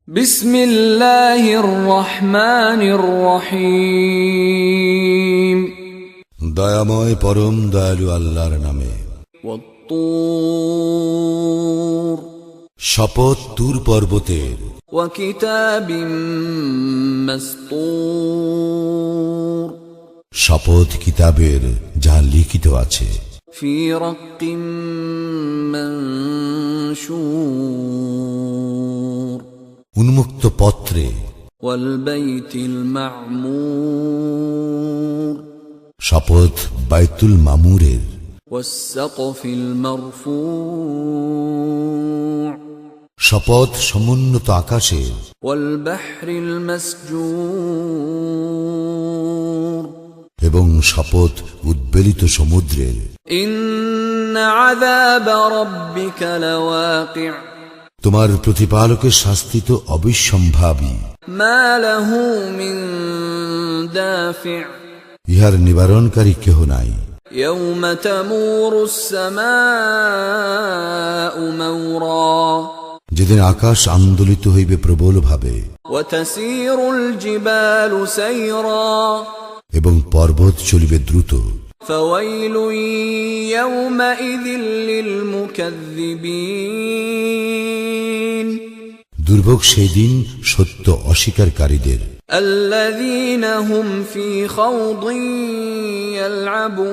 বিসমিল্লাহির রহমানির রহিম। দয়াময় পরম দয়ালু আল্লাহর নামে। ওয়াত-তুর, শপথ তুর পর্বতের। ওয়া কিতাবিম মাসতুর, শপথ কিতাবের যা লিখিত আছে। ফি রাক্কিম মানশুর, উন্মুক্ত পত্রে। ওয়াল বাইতিল মা'মুর, শপথ বাইতুল মামুরের। ওয়াস সাকফিল মারফু', শপথ সমুন্নত আকাশের। ওয়াল বাহরিল মাসজুর, এবং শপথ উদ্বেলিত সমুদ্রের। ইন্না আযাবা রাব্বিকা লাওয়াকি', তোমার প্রতিপালকের শাস্তি তো অবিসম্ভাবী। মা লাহু মিন দাফি', ইহার নিবারণকারী কেহ নাই। ইয়াওমা তামুরুস সামাউ মাওরা, যেদিন আকাশ আন্দোলিত হইবে প্রবল ভাবে। ওয়া তাসীরুল জিবালু সাইরা, এবং পর্বত চলিবে দ্রুত। ফাওয়াইলুন ইয়াওমাইযিল লিল মুকাযযিবিন, দুর্ভোগ সেদিন সত্য অস্বীকারীদের। আল্লাযীনা হুম ফী খাওদিন ইয়ালআবুন,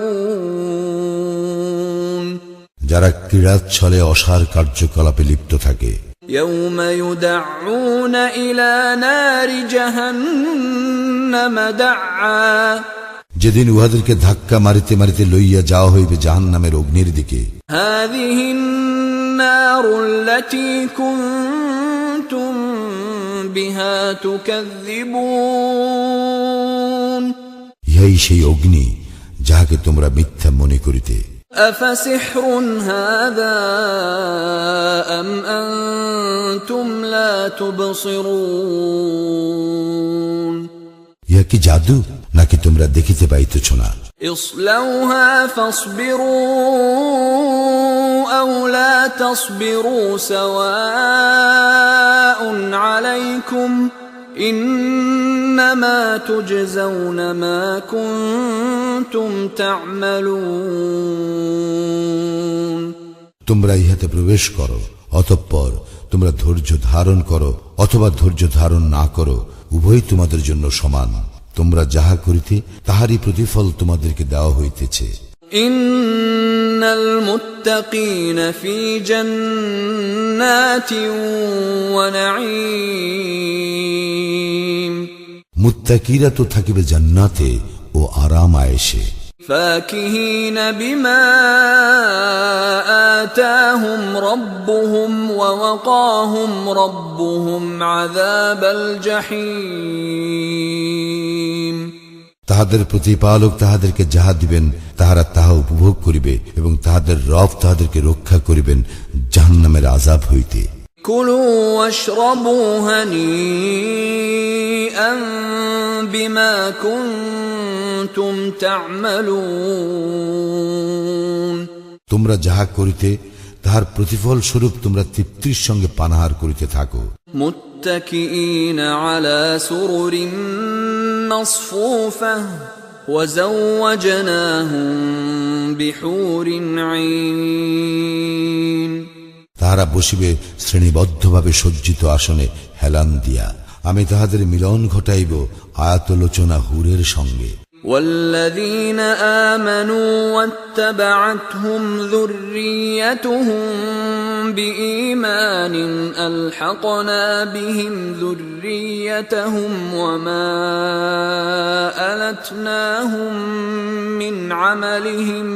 যারা ক্রীড়াচ্ছলে অসার কার্যকলাপে লিপ্ত থাকে। ইয়াওমা ইউদআউনা ইলা নারি জাহান্নাম দাআ, যেদিন উহাদেরকে ধাক্কা মারিতে মারিতে লইয়া যাওয়া হইবে জাহান্নামের অগ্নির দিকে। হাযিহিন নারুল্লাতী কুনতুম বিহা তুকাযযিবুন, ইহাই সেই অগ্নি যাহাকে তোমরা মিথ্যা মনে করিতে। আফাসিহরুন হাযা আম আনতুম লা তুবসিরুন, ইহা কি জাদু, নাকি তোমরা দেখিতে পাইতেছ না? ইসলাউহা ফাসবিরু আও লা তাসবিরু সাওয়াউন আলাইকুম ইন্নামা তুজজাউনা মা কুনতুম তা'মালুন, তোমরা ইহাতে প্রবেশ করো, অতঃপর তোমরা ধৈর্য ধারণ করো অথবা ধৈর্য ধারণ না করো, উভয় তোমাদের জন্য সমান। তোমরা যাহা করিতে তাহারই প্রতিফল তোমাদেরকে দেওয়া হইতেছে। ইন্নাল মুত্তাকিনা ফী জান্নাতিন ওয়া নাঈম, মুত্তাকিরা তো থাকিবে জান্নাতে ও আরাম আয়েশে। ফাকিহিনা বিমা আতাহুম রাব্বুহুম ওয়া ওয়াকাহুম রাব্বুহুম আযাবাল জাহিম, তাহাদের প্রতিপালক তাহাদেরকে যাহা দিবেন তাহারা তাহা উপভোগ করিবে এবং তাহাদের রব তাহাদেরকে রক্ষা করিবেন জাহান্নামের আযাব হইতে। কুলু ওয়াশরাবু হানিআন বিমা কুনতুম তা'মালুন, তোমরা যাহা করিতে তাহার প্রতিফল স্বরূপ তোমরা তৃপ্তির সঙ্গে পানাহার করিতে থাকো। মুত্তাকিইনা আলা সুরুরিন মাসফুফাহ ওয়া যাওয়াজনাহুম বিহুরিন আইন, তাহারা বসিবে শ্রেণীবদ্ধভাবে সজ্জিত আসনে হেলান দিয়া। আমি তাহাদের মিলন ঘটাইব আয়াতলোচনা হুরের সঙ্গে। والذين آمنوا واتبعتهم ذريتهم بإيمان ألحقنا بهم ذريتهم وما ألتناهم من عملهم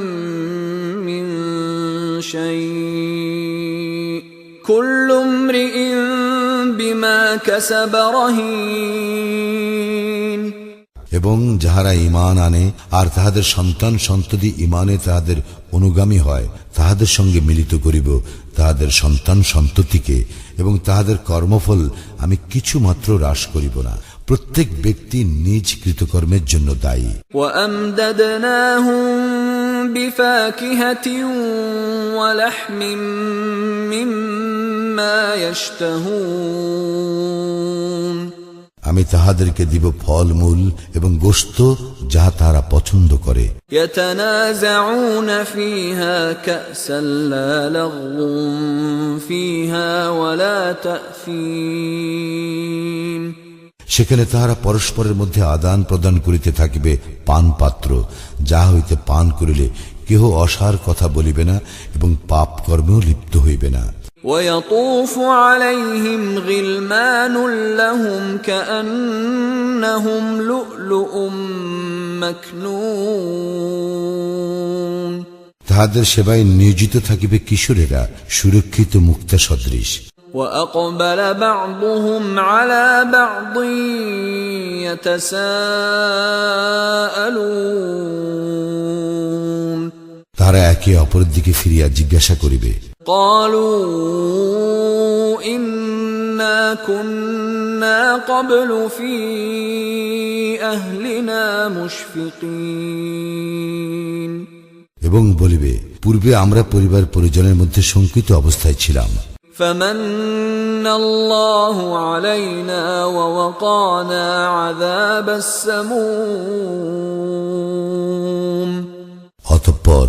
من شيء كل امرئ بما كسب رهين, এবং যাহারা ঈমান আনে আর তাহাদের সন্তান সন্ততি ঈমানে তাহাদের অনুগামী হয়, তাহাদের সঙ্গে মিলিত করিব তাহাদের সন্তান সন্ততিকে, এবং তাহাদের কর্মফল আমি কিছু মাত্র হ্রাস করিব না। প্রত্যেক ব্যক্তি নিজ কৃতকর্মের জন্য দায়ী। وأمددناهم بفاكهة ولحم مما يشتهون, আমি তাহাদেরকে দিব ফলমূল এবং গোশত যাহা তারা পছন্দ করে। يتنازعون فيها كأسا لا لغو فيها ولا تأثيم সেখানে তাহারা পরস্পরের মধ্যে আদান প্রদান করিতে থাকিবে পান পাত্র, যাহা হইতে পান করিলে কেহ অসার কথা বলিবে না এবং পাপ কর্মেও লিপ্ত হইবে না। ويطوف عليهم غلمان لهم كأنهم لؤلؤ مكنون তাহাদের সেবায় নিয়োজিত থাকিবে কিশোরেরা সুরক্ষিত মুক্তা সদৃশ। وأقبل بعضهم على بعض يتساءلون তারা একে অপরের দিকে ফিরিয়া জিজ্ঞাসা করিবে, قالوا إنا كنا قبل في أهلنا مشفقين এবং বলিবে, পূর্বে আমরা পরিবার পরিজনের মধ্যে শঙ্কিত অবস্থায় ছিলাম। فمن الله علينا ووقانا عذاب السموم অতঃপর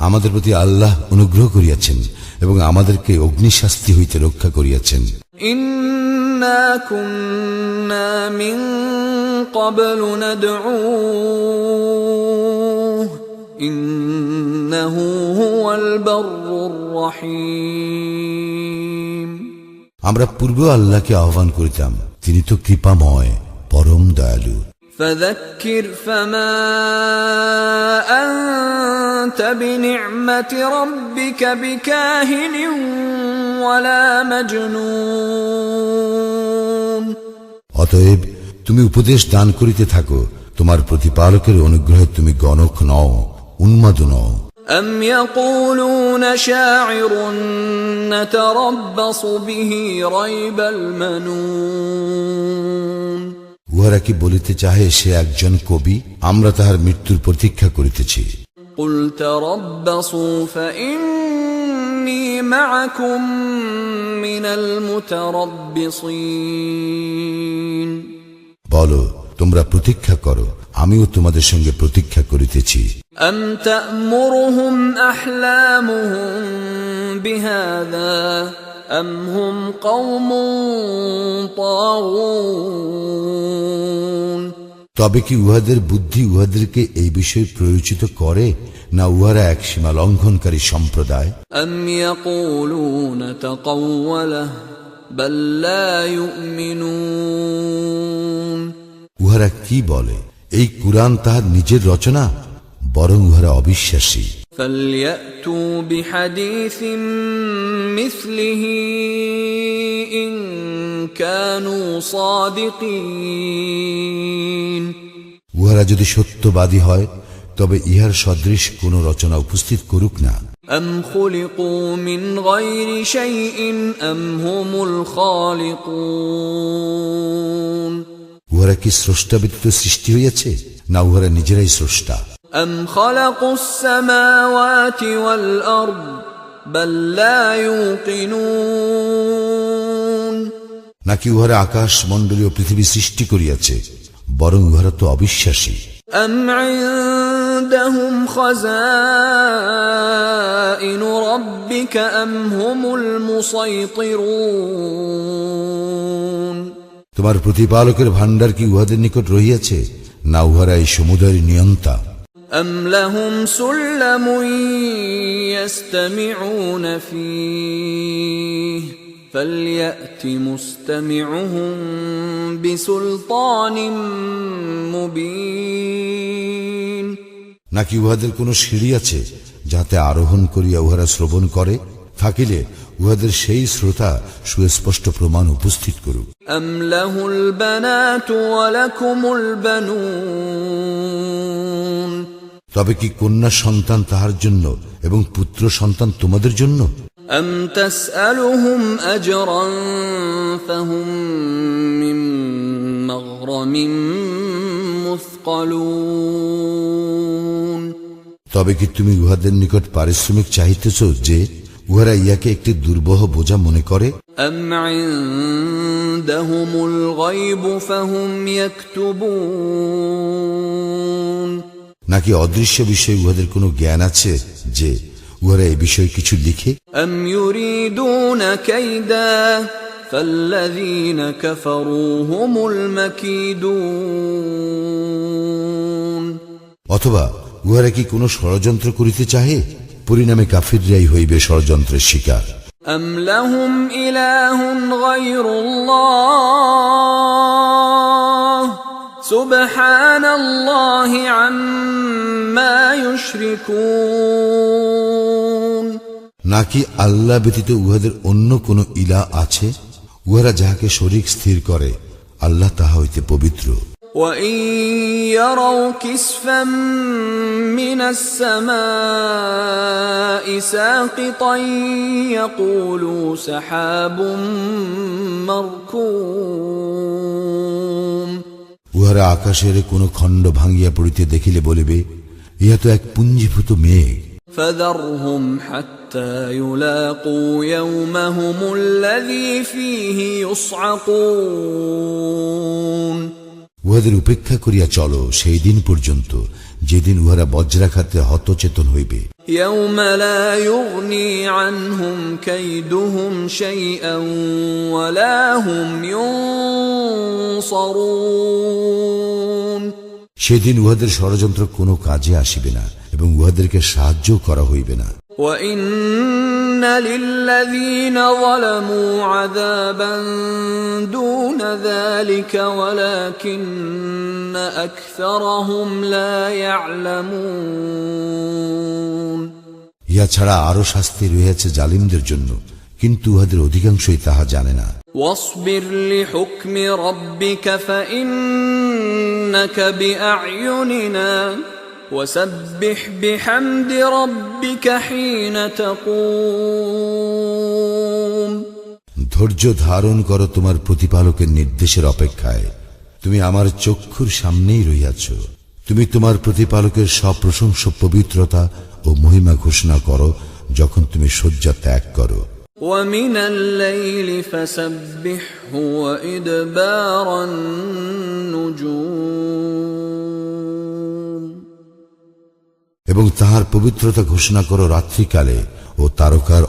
আমাদের প্রতি আল্লাহ অনুগ্রহ করিয়াছেন এবং আমাদেরকে অগ্নিশাস্তি হইতে রক্ষা করিয়াছেন। إنا كنا من قبل ندعوه إنه هو البر الرحيم আমরা পূর্বে আল্লাহকে আহ্বান করিতাম, তিনি তো কৃপাময় পরম দয়ালু। فذكر فما أنت بنعمة ربك بكاهن ولا مجنون অতএব তুমি উপদেশ দান করিতে থাকো, তোমার প্রতিপালকের অনুগ্রহে তুমি গণক নও, উন্মাদ নও। أم يقولون شاعر نتربص به ريب المنون উহারা কি বলিতে চাহে সে একজন কবি, আমরা তাহার মৃত্যুর প্রতীক্ষা করিতেছি। قل تربصوا فإني معكم من المتربصين বলো, তোমরা প্রতীক্ষা করো, আমিও তোমাদের সঙ্গে প্রতীক্ষা করিতেছি। أم تأمرهم أحلامهم بهذا أم هم قوم طاغون তবে কি উহাদের বুদ্ধি উহাদেরকে এই বিষয়ে প্রয়োজিত করে, না উহারা এক সীমা লঙ্ঘনকারী সম্প্রদায়? أم يقولون تقوله بل لا يؤمنون উহারা কি বলে, এই কুরআন তাহার নিজের রচনা, বরং উহারা অবিশ্বাসী। فليأتوا بحديث مثله إن كانوا صادقين উহারা যদি সত্যবাদী হয় তবে ইহার সদৃশ কোন রচনা উপস্থিত করুক না। أم خلقوا من غير شيء أم هم الخالقون উহারা কি স্রষ্টা ব্যতীত সৃষ্টি হইয়াছে, না উহারা নিজেরাই স্রষ্টা? أم خلقوا السماوات والأرض بل لا يوقنون নাকি উহারা আকাশ মণ্ডলীয় পৃথিবী সৃষ্টি করিয়াছে, বরং উহারা তো অবিশ্বাসী। أم عندهم خزائن ربك أم هم المسيطرون তোমার প্রতিপালকের ভাণ্ডার কি উহাদের নিকট রহিয়াছে, না উহারা এই সমুদয়ের নিয়ন্তা? أم لهم سلم يستمعون فيه فليأت مستمعهم بسلطان مبين নাকি উহাদের কোন সিঁড়ি আছে যাতে আরোহণ করিয়া উহারা শ্রবণ করে? থাকিলে উহাদের সেই শ্রোতা সুস্পষ্ট প্রমাণ উপস্থিত করুক। أم له البنات ولكم البنون তবে কি কন্যা সন্তান তাহার জন্য এবং পুত্র সন্তান তোমাদের জন্য? أم تسألهم أجرا فهم من مغرم مثقلون তবে কি তুমি উহাদের নিকট পারিশ্রমিক চাহিতেছ যে উহারা ইয়াকে একটি দুর্বহ বোঝা মনে করে, أم عندهم الغيب فهم يكتبون নাকি অদৃশ্য বিষয়ে উহাদের কোনো জ্ঞান আছে যে উহারা এই বিষয়ে কিছু লিখে? أم يريدون كيدا فالذين كفروا هم المكيدون অথবা উহারা কি কোনো ষড়যন্ত্র করিতে চাহে? পরিণামে কাফিররাই হইবে ষড়যন্ত্রের শিকার। أم لهم إله غير الله سبحان الله عما يشركون নাকি আল্লাহ ব্যতীত উহাদের অন্য কোন ইলা আছে? উহারা যাহাকে শরীক স্থির করে, আল্লাহ তাহা হইতে পবিত্র। وَإِن يَرَوْا كِسْفًا مِّنَ السَّمَاءِ سَاقِطًا يَقُولُوا سَحَابٌ مَّرْكُومٌ উহারা আকাশের কোন খণ্ড ভাঙ্গিয়া পড়িতে দেখিলে বলিবে, ইহা তো এক পুঞ্জীভূত মেঘ। فَذَرْهُمْ حَتَّى يُلَاقُوا يَوْمَهُمُ الَّذِي فِيهِ يُصْعَقُونَ উহাদের উপেক্ষা করিয়া চলো সেই দিন পর্যন্ত যেদিন উহারা বজ্রাঘাতে হতচেতন হইবে। يَوْمَ لَا يُغْنِي عَنْهُمْ كَيْدُهُمْ شَيْئًا وَلَا هُمْ يُنصَرُونَ সেদিন উহাদের ষড়যন্ত্র কোনো কাজে আসিবে না এবং উহাদেরকে সাহায্য করা হইবে না। وَإِنَّ لِلَّذِينَ ظَلَمُوا عَذَابًا دُونَ ذَلِكَ وَلَكِنَّ أَكْثَرَهُمْ لَا يَعْلَمُونَ ইহা ছাড়া আরো শাস্তি রয়েছে জালিমদের জন্য, কিন্তু উহাদের অধিকাংশই তাহা জানে না। وَاصْبِرْ لِحُكْمِ رَبِّكَ فَإِنَّكَ بِأَعْيُنِنَا وَسَبِّحْ بِحَمْدِ رَبِّكَ حِينَ تَقُومُ ধৈর্য ধারণ করো তোমার প্রতিপালকের নির্দেশের অপেক্ষায়। তুমি আমার চক্ষুর সামনেই রহিয়াছ। তুমি তোমার প্রতিপালকের সপ্রশংস পবিত্রতা ও মহিমা ঘোষণা করো যখন তুমি শয্যা ত্যাগ করো। وَمِنَ اللَّيْلِ فَسَبِّحْهُ وَإِدْبَارَ النُّجُومِ এবং তাহার পবিত্রতা ঘোষণা করো রাত্রিকালে ও তারকার